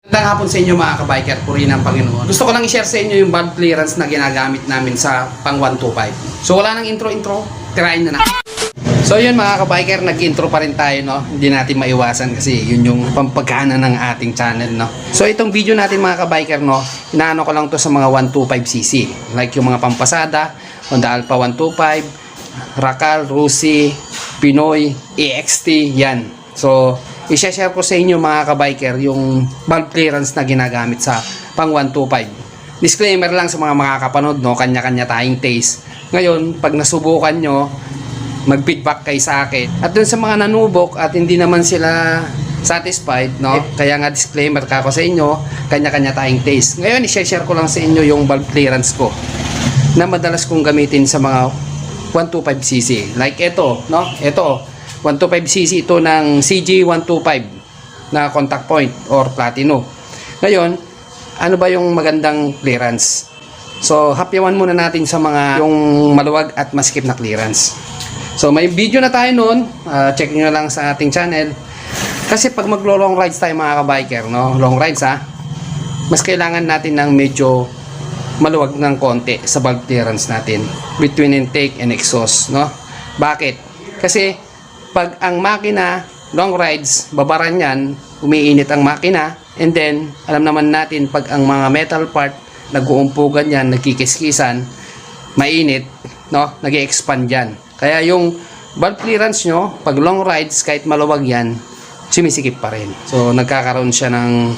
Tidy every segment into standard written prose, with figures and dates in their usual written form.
Magandang hapon sa inyo mga kabiker, purihin ng Panginoon. Gusto ko lang i-share sa inyo yung valve clearance na ginagamit namin sa pang 125. So wala nang intro, tirain na. So yun mga kabiker, nag-intro pa rin tayo, no? Hindi natin maiwasan kasi yun yung pampagana ng ating channel, no? So itong video natin mga kabiker, no? Inaano ko lang to sa mga 125cc. Like yung mga pampasada, Honda Alpha 125, Racal, Rusi, Pinoy, EXT, yan. So i-share ko sa inyo mga kabiker yung valve clearance na ginagamit sa pang 125. Disclaimer lang sa mga makakapanood, no? Kanya-kanya tayong taste. Ngayon, pag nasubukan nyo, mag-feedback kayo sa akin. At dun sa mga nanubok at hindi naman sila satisfied, no? Kaya nga disclaimer ka ako sa inyo, kanya-kanya tayong taste. Ngayon, i-share ko lang sa inyo yung valve clearance ko na madalas kong gamitin sa mga 125cc. Like ito, no? Ito, 125cc ito ng CG125 na contact point or platino. Ngayon, ano ba yung magandang clearance? So, hapyawan muna natin sa mga yung maluwag at masikip na clearance. So, may video na tayo noon. Check nyo lang sa ating channel. Kasi pag maglo-long rides tayo mga kabiker, no? Long rides mas kailangan natin ng medyo maluwag ng konti sa valve clearance natin between intake and exhaust, no? Bakit? Kasi pag ang makina, long rides, babaran yan, umiinit ang makina, and then, alam naman natin, pag ang mga metal part, nag-uumpugan yan, nagkikiskisan, mainit, no? Nag-i-expand yan. Kaya yung valve clearance nyo, pag long rides, kahit maluwag yan, sumisikip pa rin. So, nagkakaroon siya ng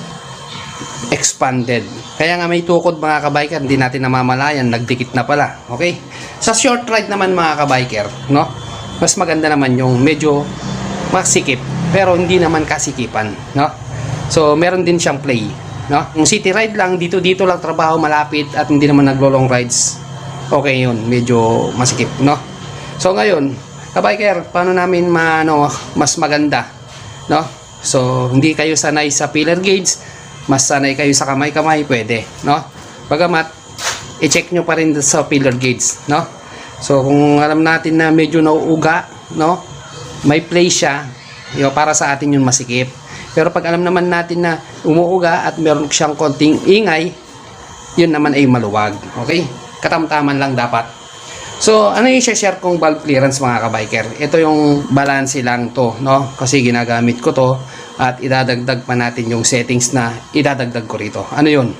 expanded. Kaya nga may tukod mga kabiker, hindi natin namamalayan, nagdikit na pala. Okay? Sa short ride naman mga kabiker, no? Mas maganda naman yung medyo masikip pero hindi naman kasikipan, no? So meron din siyang play, no? Yung city ride lang, dito lang trabaho, malapit at hindi naman naglo-long rides. Okay yun, medyo masikip, no? So ngayon, kabiker, paano namin mas maganda, no? So hindi kayo sanay sa pillar gauge, mas sanay kayo sa kamay-kamay, pwede, no? Bagamat i-check nyo pa rin sa pillar gauge, no? So kung alam natin na medyo nauuga, no? May play siya, para sa atin yun masikip. Pero pag alam naman natin na umuuga at meron siyang konting ingay, yun naman ay maluwag. Okay? Katamtaman lang dapat. So ano yung share kong valve clearance mga kabiker? Ito yung balance lang to, no? Kasi ginagamit ko to at idadagdag pa natin yung settings na idadagdag ko rito. Ano yun?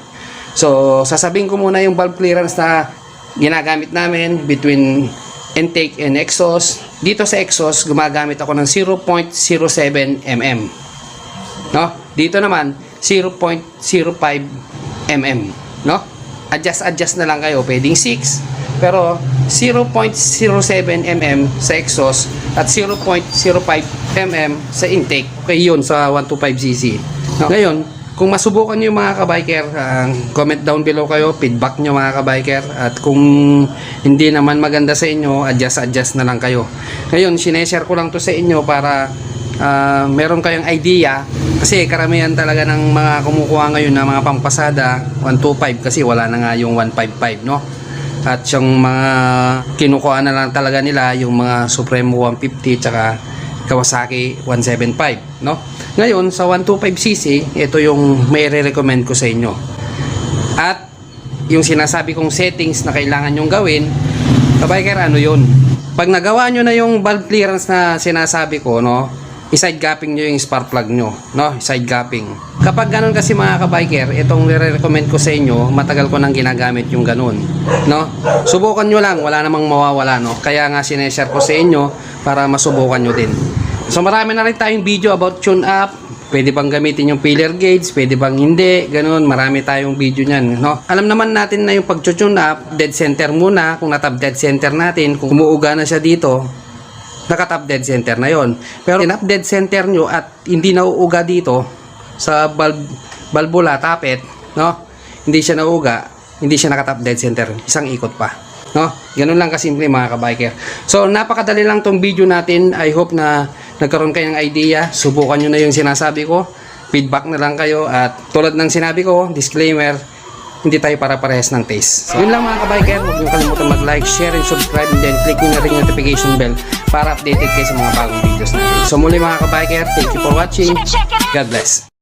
So sasabihin ko muna yung valve clearance na ginagamit namin between intake and exhaust. Dito sa exhaust, gumagamit ako ng 0.07 mm. No? Dito naman, 0.05 mm. No? Adjust na lang kayo. Pwedeng 6. Pero 0.07 mm sa exhaust at 0.05 mm sa intake. Okay yun sa 125cc. No? Ngayon, kung masubukan nyo yung mga kabiker, comment down below kayo, feedback nyo mga kabiker. At kung hindi naman maganda sa inyo, adjust na lang kayo. Ngayon, sineshare ko lang to sa inyo para meron kayong idea. Kasi karamihan talaga ng mga kumukuha ngayon na mga pampasada, 125 kasi wala na nga yung 155, no? At yung mga kinukuha na lang talaga nila, yung mga Supremo 150 tsaka Kawasaki 175, no? Ngayon sa 125cc, ito yung may re-recommend ko sa inyo. At yung sinasabi kong settings na kailangan nyong gawin, kabiker, ano yun? Pag nagawa nyo na yung valve clearance na sinasabi ko, no? I-side gapping nyo yung spark plug nyo, no? Side gapping. Kapag ganun kasi mga kabiker, itong re-recommend ko sa inyo, matagal ko nang ginagamit yung ganun, no? Subukan nyo lang, wala namang mawawala, no? Kaya nga sineshare ko sa inyo para masubukan nyo din. So marami na rin tayong video about tune up. Pwede bang gamitin yung pillar gauge, pwede bang hindi, ganun. Marami tayong video niyan, no? Alam naman natin na yung pag-tune up, dead center muna. Kung natap dead center natin, kung umuuga na siya dito, nakatap dead center na yon. Pero tinap dead center nyo at hindi nauuga dito sa valvula tapet, no? Hindi siya nauuga, hindi siya nakatap dead center, isang ikot pa, no? Ganun lang kasimple mga kabiker. So napakadali lang tong video natin. I hope na nagkaroon kayo ng idea. Subukan nyo na yung sinasabi ko, feedback na lang kayo. At tulad ng sinabi ko, disclaimer, hindi tayo para-parehas ng taste. So yun lang mga kabiker, huwag nyo kalimutan mag-like, share, and subscribe, and then click nyo na rin yung notification bell para updated kayo sa mga bagong videos natin. So muli mga kabiker, thank you for watching. God bless.